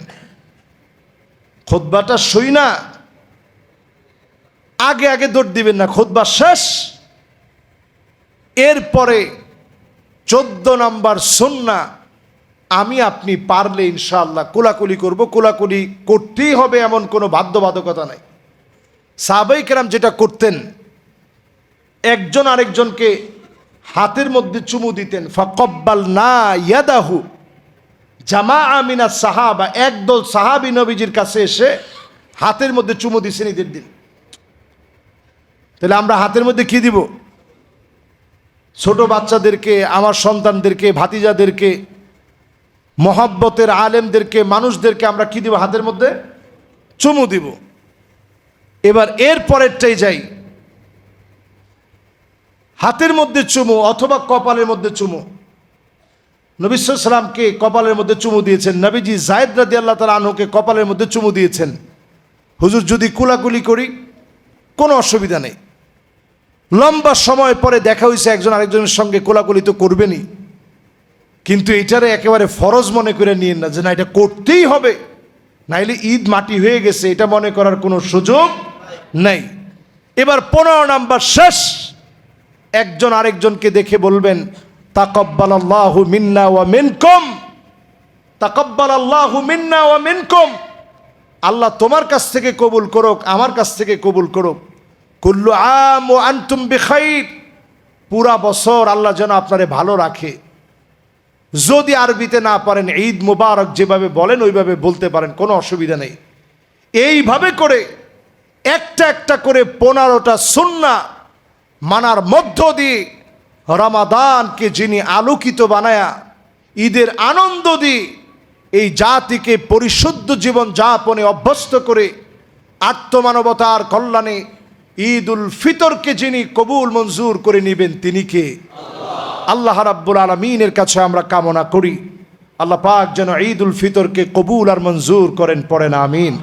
খুতবাটা শুই না আগে আগে দৌড় দিবেন না, খুতবা শেষ। এরপরে 14 নাম্বার সুন্নাহ, আমি আপনি পারলে ইনশাআল্লাহ কোলাকুলি করব। কোলাকুলি করতেই হবে এমন কোনো বাধ্যবাধকতা নাই। সাহাবায়ে কেরাম যেটা করতেন, একজন আরেকজনকে হাতের মধ্যে চুমু দিতেন। ফাকাব্বালনা ইয়াদাহু জামাআ মিনাস সাহাবা, একদল সাহাবী নবীজির কাছে এসে হাতের মধ্যে চুমু দিছেন ঈদের দিন। তাহলে আমরা হাতের মধ্যে কি দিব? ছোট বাচ্চাদেরকে, আমার সন্তানদেরকে, ভাতিজাদেরকে, মহব্বতের আলেমদেরকে, মানুষদেরকে আমরা কি দিব? হাতের মধ্যে চুমু দিব। এবার এর পরেরটাই যাই, হাতের মধ্যে চুমু অথবা কপালের মধ্যে চুমু। নবী সাল্লাল্লাহু আলাইহি ওয়াসাল্লামকে কপালের মধ্যে চুমু দিয়েছেন। নবীজি যায়েদ রাদিয়াল্লাহু তাআলা আনহুকে কপালের মধ্যে চুমু দিয়েছেন। হুজুর যদি কোলাকুলি করি কোনো অসুবিধা নেই। লম্বা সময় পরে দেখা হয়েছে একজন আরেকজনের সঙ্গে, কোলাকুলি তো করবেনই, কিন্তু এটারে একেবারে ফরজ মনে করে নিয়েন না যে না এটা করতেই হবে, নাইলে ঈদ মাটি হয়ে গেছে, এটা মনে করার কোনো সুযোগ নেই। এবার 15 নাম্বার শেষ, একজন আরেকজনকে দেখে বলবেন তাকাব্বালাল্লাহু মিন্না ওয়া মিনকুম, তাকাব্বালাল্লাহু মিন্না ওয়া মিনকুম, আল্লাহ তোমার কাছ থেকে কবুল করুক, আমার কাছ থেকে কবুল করুক। কুল্লু আম ওয়া আনতুম বিখাইর, পুরা বছর আল্লাহ যেন আপনারে ভালো রাখে। যদি আরবিতে না পারেন, ঈদ মুবারক যেভাবে বলেন ওইভাবে বলতে পারেন, কোনো অসুবিধা নেই। এইভাবে করে একটা একটা করে 15টা সুন্নাহ মানার মধ্য দিয়ে রমাদানকে যিনি আলোকিত বানায়া ঈদের আনন্দ দিয়ে এই জাতিকে পরিশুদ্ধ জীবন যাপনে অভ্যস্ত করে আত্মমানবতার কল্যাণে ঈদুল ফিতরকে যিনি কবুল মঞ্জুর করে নেবেন, তিনি কে? আল্লাহ রাব্বুল আলামিনের কাছে আমরা কামনা করি আল্লাহ পাক যেন ঈদুল ফিতরকে কবুল আর মঞ্জুর করেন। পড়েন আমিন।